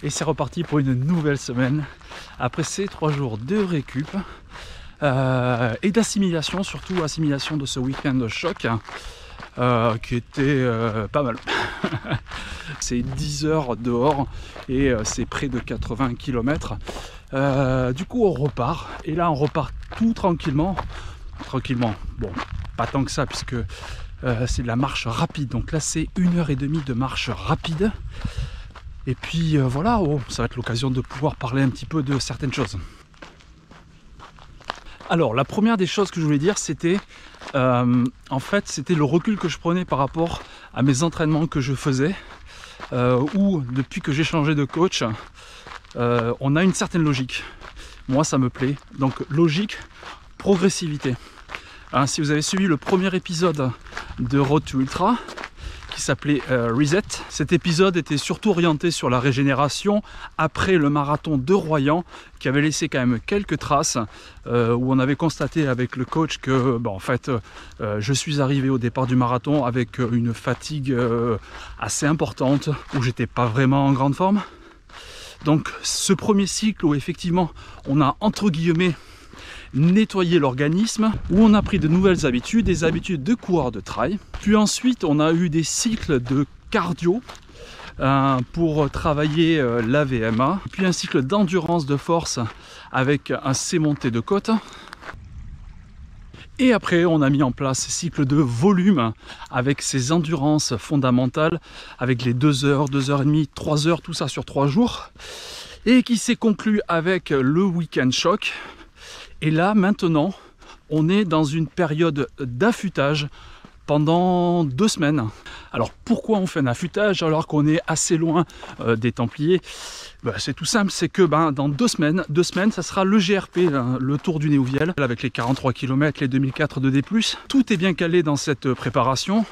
Et c'est reparti pour une nouvelle semaine après ces 3 jours de récup et d'assimilation, surtout assimilation de ce week-end de choc qui était pas mal. C'est 10 heures dehors et c'est près de 80 km. Du coup on repart et là on repart tout tranquillement. Bon, pas tant que ça puisque c'est de la marche rapide, donc là c'est 1h30 de marche rapide. Et puis voilà, ça va être l'occasion de pouvoir parler un petit peu de certaines choses. Alors la première des choses que je voulais dire, c'était en fait c'était le recul que je prenais par rapport à mes entraînements que je faisais, où depuis que j'ai changé de coach, on a une certaine logique. Moi ça me plaît, donc logique, progressivité. Hein, si vous avez suivi le premier épisode de Road to Ultra, qui s'appelait Reset. Cet épisode était surtout orienté sur la régénération après le marathon de Royan, qui avait laissé quand même quelques traces, où on avait constaté avec le coach que en fait je suis arrivé au départ du marathon avec une fatigue assez importante, où j'étais pas vraiment en grande forme. Donc ce premier cycle où effectivement on a entre guillemets nettoyer l'organisme, où on a pris de nouvelles habitudes, des habitudes de coureur de trail. Puis ensuite on a eu des cycles de cardio pour travailler la VMA, puis un cycle d'endurance de force avec un C monté de côte. Et après on a mis en place ces cycles de volume avec ces endurances fondamentales, avec les 2 heures, 2h30, 3 heures, tout ça sur 3 jours, et qui s'est conclu avec le week-end choc. Et là, maintenant, on est dans une période d'affûtage pendant 2 semaines. Alors, pourquoi on fait un affûtage alors qu'on est assez loin des Templiers ? C'est tout simple, c'est que dans 2 semaines, ça sera le GRP, le Tour du Néouviel, avec les 43 km, les 2004 de D+. Tout est bien calé dans cette préparation,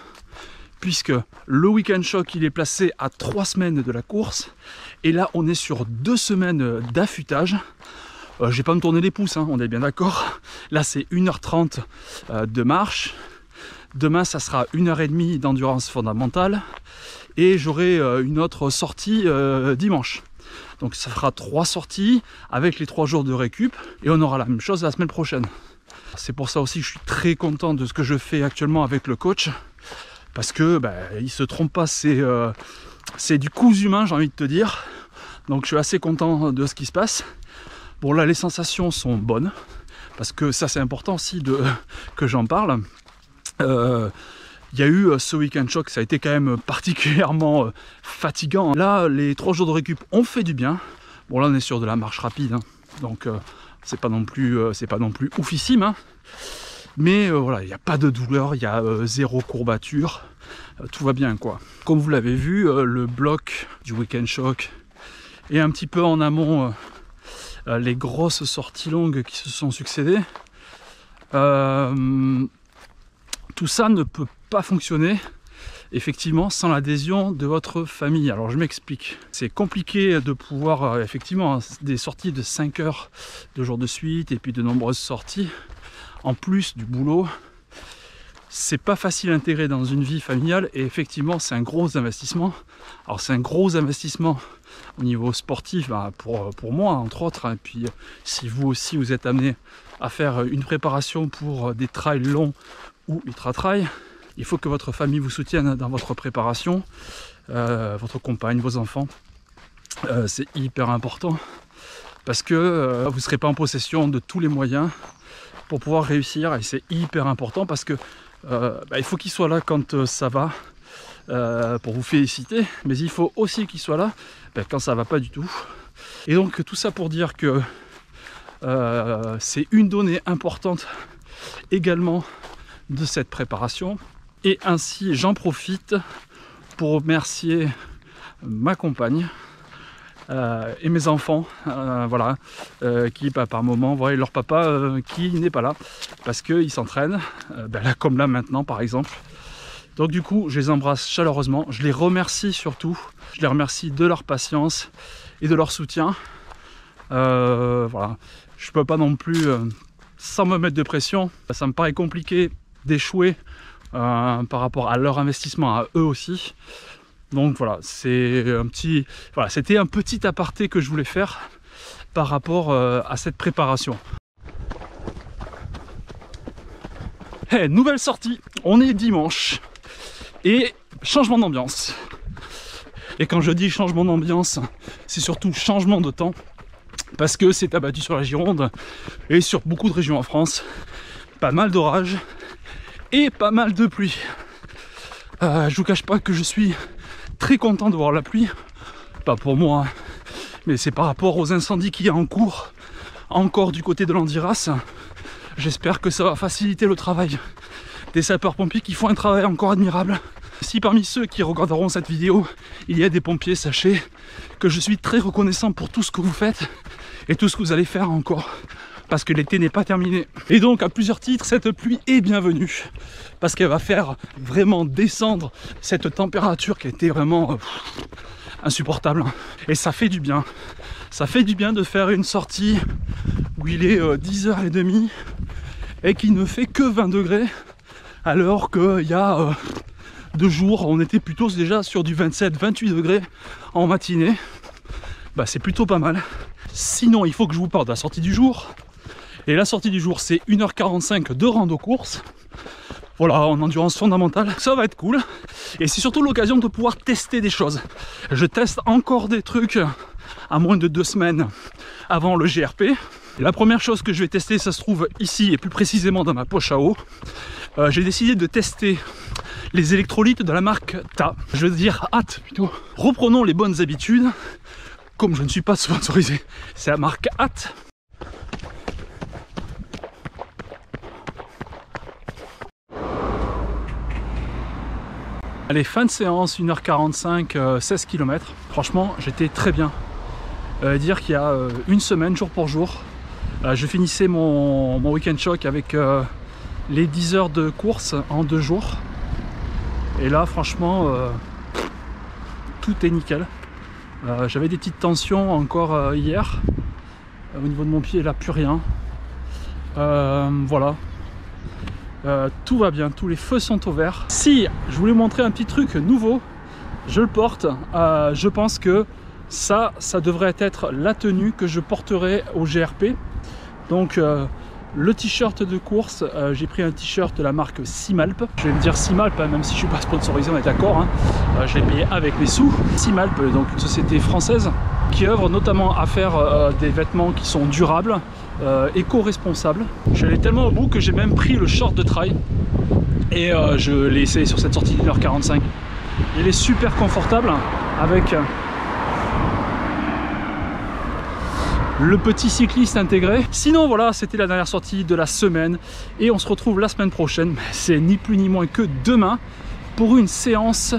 puisque le week-end choc, il est placé à 3 semaines de la course. Et là, on est sur 2 semaines d'affûtage. Je vais pas me tourner les pouces, on est bien d'accord. Là c'est 1h30 de marche. Demain ça sera 1h30 d'endurance fondamentale. Et j'aurai une autre sortie dimanche. Donc ça fera 3 sorties avec les 3 jours de récup. Et on aura la même chose la semaine prochaine. C'est pour ça aussi que je suis très content de ce que je fais actuellement avec le coach. Parce que il se trompe pas, c'est du cousu humain, j'ai envie de te dire. Donc je suis assez content de ce qui se passe. Bon là les sensations sont bonnes, parce que ça c'est important aussi que j'en parle. Il y a eu ce week-end choc, ça a été quand même particulièrement fatigant. Là les 3 jours de récup ont fait du bien. Bon là on est sur de la marche rapide, donc c'est pas non plus oufissime. Mais voilà, il n'y a pas de douleur, il y a 0 courbature, tout va bien quoi. Comme vous l'avez vu, le bloc du week-end choc est un petit peu en amont. Les grosses sorties longues qui se sont succédées, tout ça ne peut pas fonctionner effectivement sans l'adhésion de votre famille. Alors je m'explique, c'est compliqué de pouvoir effectivement des sorties de 5 heures de jours de suite et puis de nombreuses sorties en plus du boulot. C'est pas facile à intégrer dans une vie familiale et effectivement c'est un gros investissement. Alors c'est un gros investissement au niveau sportif pour moi entre autres, et puis si vous aussi vous êtes amené à faire une préparation pour des trails longs ou ultra trail, il faut que votre famille vous soutienne dans votre préparation, votre compagne, vos enfants. C'est hyper important parce que vous ne serez pas en possession de tous les moyens pour pouvoir réussir, et c'est hyper important parce que il faut qu'il soit là quand ça va, pour vous féliciter, mais il faut aussi qu'il soit là quand ça va pas du tout. Et donc tout ça pour dire que c'est une donnée importante également de cette préparation. Et ainsi j'en profite pour remercier ma compagne et mes enfants, qui par moment voient leur papa qui n'est pas là parce qu'ils s'entraînent, là comme là maintenant par exemple. Donc du coup je les embrasse chaleureusement, je les remercie surtout, je les remercie de leur patience et de leur soutien. Je peux pas non plus sans me mettre de pression, ça me paraît compliqué d'échouer par rapport à leur investissement à eux aussi. Donc voilà, c'était un petit aparté que je voulais faire par rapport à cette préparation. Hey, nouvelle sortie, on est dimanche et changement d'ambiance. Et quand je dis changement d'ambiance, c'est surtout changement de temps, parce que c'est abattu sur la Gironde et sur beaucoup de régions en France. Pas mal d'orages et pas mal de pluie. Je vous cache pas que je suis très content de voir la pluie, pas pour moi, mais c'est par rapport aux incendies qu'il y a en cours, encore du côté de l'Andiras. J'espère que ça va faciliter le travail des sapeurs-pompiers qui font un travail encore admirable. Si parmi ceux qui regarderont cette vidéo, il y a des pompiers, sachez que je suis très reconnaissant pour tout ce que vous faites et tout ce que vous allez faire encore, parce que l'été n'est pas terminé. Et donc à plusieurs titres, cette pluie est bienvenue, parce qu'elle va faire vraiment descendre cette température qui a été vraiment insupportable. Et ça fait du bien. Ça fait du bien de faire une sortie où il est 10h30 et qui ne fait que 20 degrés, alors qu'il y a 2 jours, on était plutôt déjà sur du 27-28 degrés en matinée. Bah, c'est plutôt pas mal. Sinon, il faut que je vous parle de la sortie du jour. Et la sortie du jour, c'est 1h45 de rando course. Voilà, en endurance fondamentale, ça va être cool. Et c'est surtout l'occasion de pouvoir tester des choses. Je teste encore des trucs à moins de 2 semaines avant le GRP. Et la première chose que je vais tester, ça se trouve ici, et plus précisément dans ma poche à eau. J'ai décidé de tester les électrolytes de la marque TA. Je veux dire HAT plutôt. Reprenons les bonnes habitudes. Comme je ne suis pas sponsorisé, c'est la marque HAT. Allez, fin de séance, 1h45, 16 km. Franchement, j'étais très bien. Dire qu'il y a une semaine, jour pour jour, je finissais mon week-end choc avec les 10 heures de course en 2 jours. Et là, franchement, tout est nickel. J'avais des petites tensions encore hier. Au niveau de mon pied, là, plus rien. Voilà. Tout va bien, tous les feux sont au vert. Si je voulais montrer un petit truc nouveau, je le porte. Je pense que ça devrait être la tenue que je porterai au GRP. Donc le t-shirt de course, j'ai pris un t-shirt de la marque Simalp. Je vais me dire Simalp, hein, même si je suis pas sponsorisé, on est d'accord. Hein. Je l'ai payé avec mes sous. Simalp, donc une société française qui œuvre notamment à faire des vêtements qui sont durables, éco-responsables. Je suis allé tellement au bout que j'ai même pris le short de trail et je l'ai essayé sur cette sortie d'1h45. Il est super confortable avec le petit cycliste intégré. Sinon voilà, c'était la dernière sortie de la semaine et on se retrouve la semaine prochaine. C'est ni plus ni moins que demain pour une séance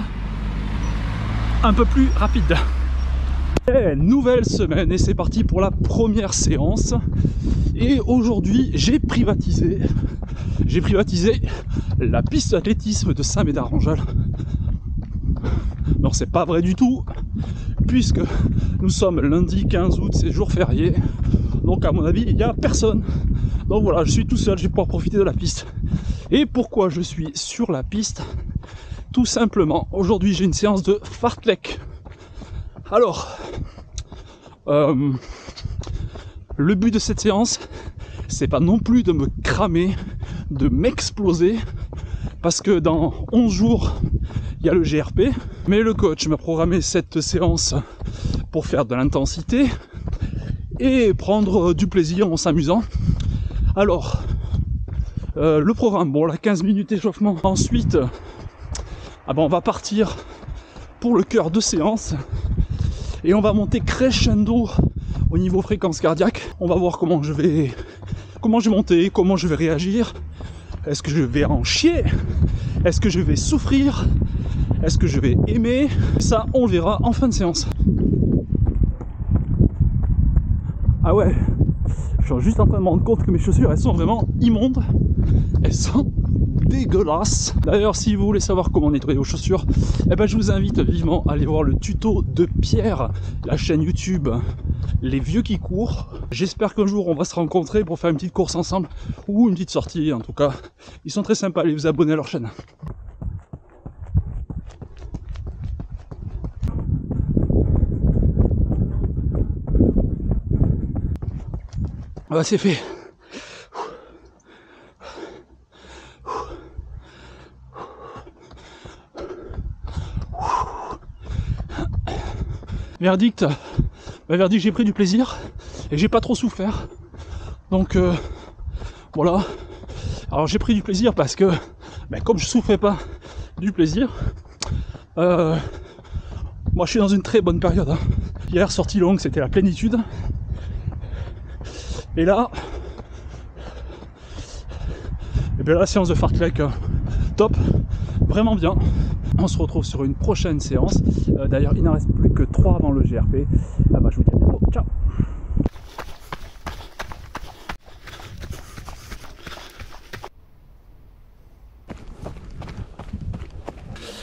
un peu plus rapide. Et nouvelle semaine et c'est parti pour la première séance. Et aujourd'hui j'ai privatisé la piste d'athlétisme de Saint-Médard-en-Jalles. Non, c'est pas vrai du tout, puisque nous sommes lundi 15 août, c'est jour férié, donc à mon avis il n'y a personne. Donc voilà, je suis tout seul, je vais pouvoir profiter de la piste. Et pourquoi je suis sur la piste? Tout simplement, aujourd'hui j'ai une séance de fartlek. Alors, le but de cette séance, c'est pas non plus de me cramer, de m'exploser, parce que dans 11 jours, il y a le GRP, mais le coach m'a programmé cette séance pour faire de l'intensité et prendre du plaisir en s'amusant. Alors, le programme, bon, là 15 minutes d'échauffement. Ensuite, on va partir pour le cœur de séance et on va monter crescendo au niveau fréquence cardiaque. On va voir comment je vais monter, comment je vais réagir. Est-ce que je vais en chier? Est-ce que je vais souffrir? Est-ce que je vais aimer? Ça, on le verra en fin de séance. Ah ouais, je suis juste en train de me rendre compte que mes chaussures, elles sont vraiment immondes. Elles sont dégueulasses. D'ailleurs, si vous voulez savoir comment nettoyer vos chaussures, je vous invite vivement à aller voir le tuto de Pierre, la chaîne YouTube Les Vieux qui courent. J'espère qu'un jour on va se rencontrer pour faire une petite course ensemble ou une petite sortie. En tout cas, ils sont très sympas, allez vous abonner à leur chaîne. Ah, c'est fait. Verdict, verdict, j'ai pris du plaisir et j'ai pas trop souffert. Donc voilà. Alors j'ai pris du plaisir parce que comme je souffrais pas du plaisir, moi je suis dans une très bonne période. Hein. Hier, sortie longue, c'était la plénitude. Et là, et bien la séance de fartlek, top, vraiment bien. On se retrouve sur une prochaine séance. D'ailleurs, il n'en reste plus que 3 avant le GRP. Ah bah, je vous dis à bientôt. Ciao.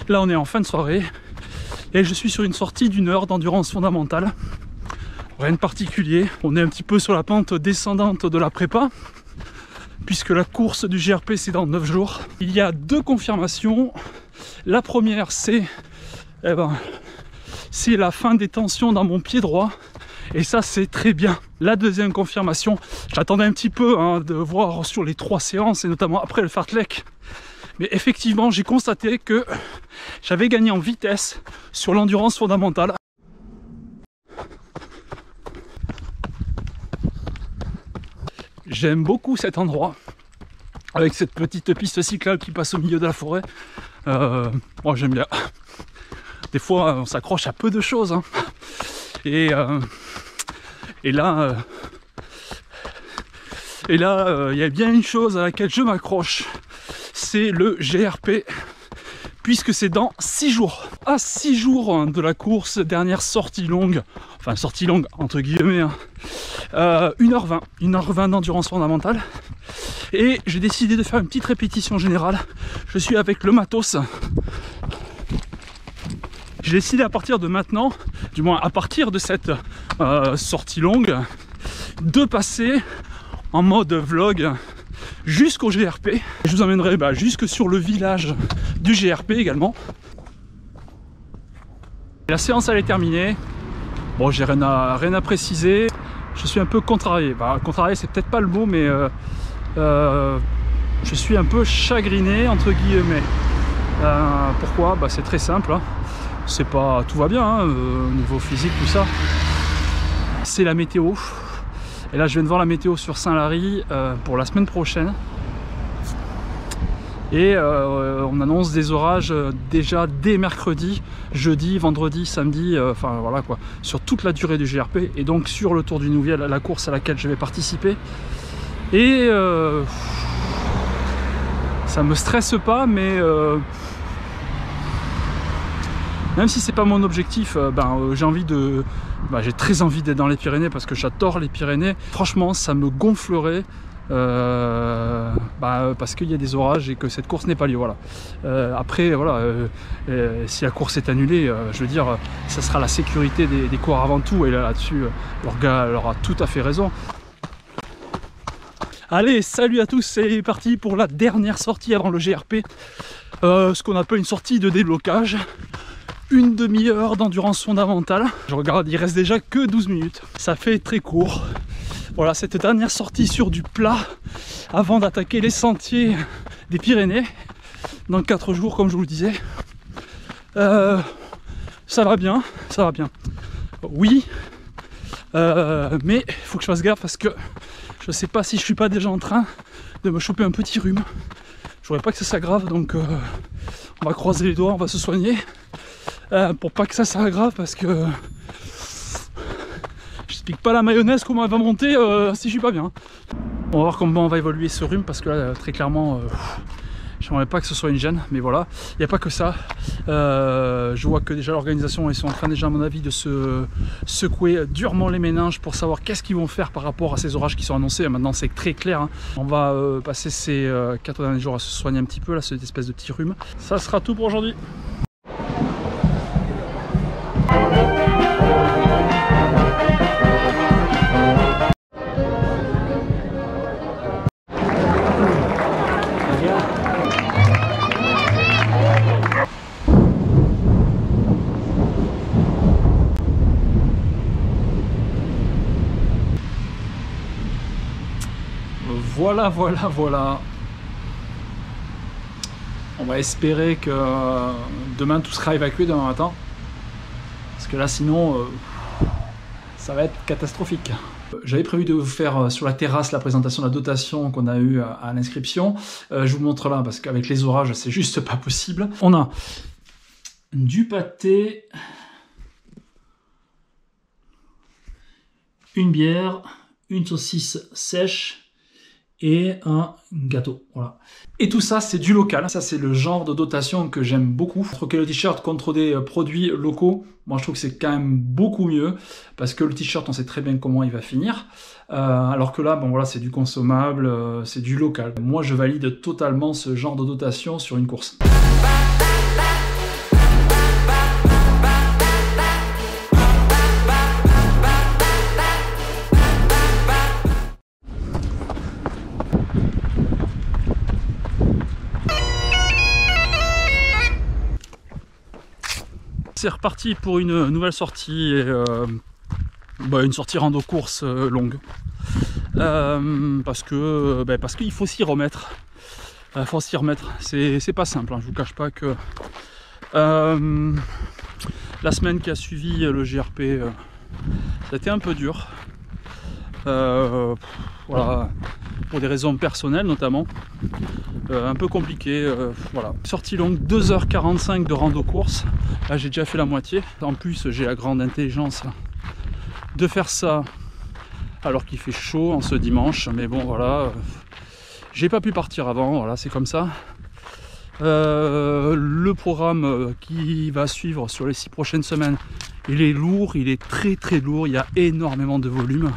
Là, on est en fin de soirée et je suis sur une sortie d'1 heure d'endurance fondamentale. Rien de particulier. On est un petit peu sur la pente descendante de la prépa, puisque la course du GRP c'est dans 9 jours. Il y a 2 confirmations. La première, c'est la fin des tensions dans mon pied droit. Et ça, c'est très bien. La deuxième confirmation, j'attendais un petit peu de voir sur les 3 séances, et notamment après le fartlek. Mais effectivement, j'ai constaté que j'avais gagné en vitesse sur l'endurance fondamentale. J'aime beaucoup cet endroit, avec cette petite piste cyclable qui passe au milieu de la forêt. Moi, j'aime bien. Des fois, on s'accroche à peu de choses. Hein. Et là, il y a bien une chose à laquelle je m'accroche, c'est le GRP, puisque c'est dans 6 jours. À 6 jours de la course, dernière sortie longue, enfin sortie longue entre guillemets, 1h20 d'endurance fondamentale. Et j'ai décidé de faire une petite répétition générale. Je suis avec le matos. J'ai décidé à partir de maintenant, du moins à partir de cette sortie longue, de passer en mode vlog jusqu'au GRP. Je vous emmènerai jusque sur le village du GRP également. La séance elle est terminée. Bon, j'ai rien à préciser. Je suis un peu contrarié. Contrarié, c'est peut-être pas le mot, mais je suis un peu chagriné entre guillemets. Pourquoi? C'est très simple. Hein. C'est pas, tout va bien au niveau physique, tout ça. C'est la météo. Et là, je viens de voir la météo sur Saint-Lary pour la semaine prochaine. Et on annonce des orages déjà dès mercredi, jeudi, vendredi, samedi, enfin voilà quoi, sur toute la durée du GRP et donc sur le Tour du Nouviel, la course à laquelle je vais participer. Et ça me stresse pas, mais même si c'est pas mon objectif, j'ai très envie d'être dans les Pyrénées parce que j'adore les Pyrénées. Franchement, ça me gonflerait parce qu'il y a des orages et que cette course n'est pas liée. Voilà. Après, voilà, si la course est annulée, je veux dire, ça sera la sécurité des coureurs avant tout. Et là-dessus, leur gars aura tout à fait raison. Allez, salut à tous, c'est parti pour la dernière sortie avant le GRP. Ce qu'on appelle une sortie de déblocage. Une demi-heure d'endurance fondamentale. Je regarde, il reste déjà que 12 minutes. Ça fait très court. Voilà, cette dernière sortie sur du plat avant d'attaquer les sentiers des Pyrénées dans 4 jours, comme je vous le disais. Ça va bien, ça va bien. Oui, mais il faut que je fasse gaffe parce que je sais pas si je suis pas déjà en train de me choper un petit rhume. Je voudrais pas que ça s'aggrave, donc on va croiser les doigts, on va se soigner pour pas que ça s'aggrave parce que j'explique pas la mayonnaise comment elle va monter si je suis pas bien. On va voir comment on va évoluer ce rhume parce que là très clairement j'aimerais pas que ce soit une gêne, mais voilà, il n'y a pas que ça. Je vois que déjà l'organisation, ils sont en train déjà à mon avis de se secouer durement les méninges pour savoir qu'est-ce qu'ils vont faire par rapport à ces orages qui sont annoncés. Maintenant c'est très clair, hein. On va passer ces 4 derniers jours à se soigner un petit peu là, cette espèce de petit rhume. Ça sera tout pour aujourd'hui. Voilà. On va espérer que demain tout sera évacué demain matin. Parce que là sinon, ça va être catastrophique. J'avais prévu de vous faire sur la terrasse la présentation de la dotation qu'on a eue à l'inscription. Je vous montre là parce qu'avec les orages, c'est juste pas possible. On a du pâté, une bière, une saucisse sèche et un gâteau. Voilà. Et tout ça, c'est du local. Ça, c'est le genre de dotation que j'aime beaucoup. Troquer le t-shirt contre des produits locaux, moi, je trouve que c'est quand même beaucoup mieux parce que le t-shirt, on sait très bien comment il va finir. Alors que là, bon, voilà, c'est du consommable, c'est du local. Moi, je valide totalement ce genre de dotation sur une course. C'est reparti pour une nouvelle sortie, une sortie rando course longue. Parce qu'il faut s'y remettre. C'est pas simple, hein. Je vous cache pas que la semaine qui a suivi le GRP, ça a été un peu dur. Voilà, pour des raisons personnelles notamment, un peu compliqué. Voilà. Sortie longue, 2h45 de rando course. Là j'ai déjà fait la moitié. En plus j'ai la grande intelligence de faire ça alors qu'il fait chaud en ce dimanche, mais bon voilà, j'ai pas pu partir avant, voilà, c'est comme ça. Le programme qui va suivre sur les 6 prochaines semaines, il est lourd, il est très lourd, il y a énormément de volume.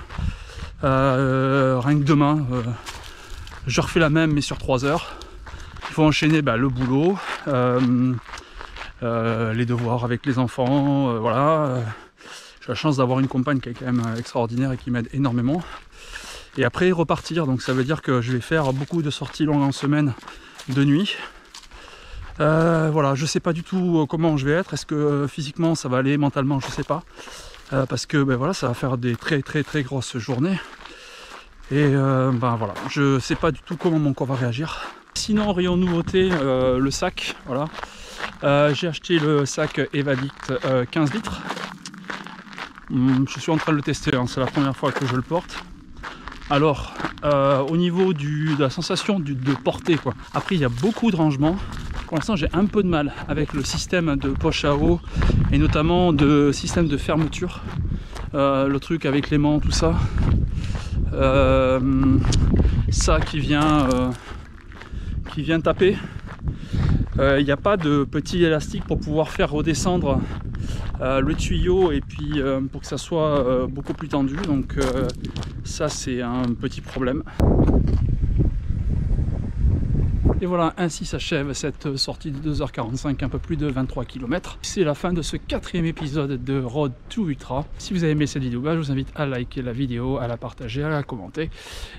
Rien que demain, je refais la même mais sur 3 heures. Il faut enchaîner le boulot, les devoirs avec les enfants, voilà. J'ai la chance d'avoir une compagne qui est quand même extraordinaire et qui m'aide énormément. Et après repartir, donc ça veut dire que je vais faire beaucoup de sorties longues en semaine de nuit. Voilà, je sais pas du tout comment je vais être. Est-ce que physiquement ça va aller, mentalement je sais pas. Parce que voilà, ça va faire des très grosses journées. Et voilà, je sais pas du tout comment mon corps va réagir. Sinon, rayon nouveauté, le sac, voilà. J'ai acheté le sac Evadict 15 litres. Je suis en train de le tester, hein, c'est la première fois que je le porte. Alors, au niveau de la sensation de porter, quoi. Après, il y a beaucoup de rangements. Pour l'instant, j'ai un peu de mal avec le système de poche à eau et notamment de système de fermeture. Le truc avec l'aimant, tout ça. Ça qui vient taper. Il n'y a pas de petit élastique pour pouvoir faire redescendre le tuyau et puis pour que ça soit beaucoup plus tendu, donc ça c'est un petit problème. Et voilà, ainsi s'achève cette sortie de 2h45, un peu plus de 23 km. C'est la fin de ce 4e épisode de Road to Ultra. Si vous avez aimé cette vidéo, je vous invite à liker la vidéo, à la partager, à la commenter.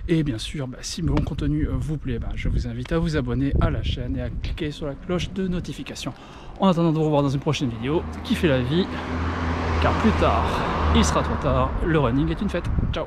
Et bien sûr, si mon contenu vous plaît, je vous invite à vous abonner à la chaîne et à cliquer sur la cloche de notification. En attendant de vous revoir dans une prochaine vidéo, kiffez la vie, car plus tard, il sera trop tard, le running est une fête. Ciao!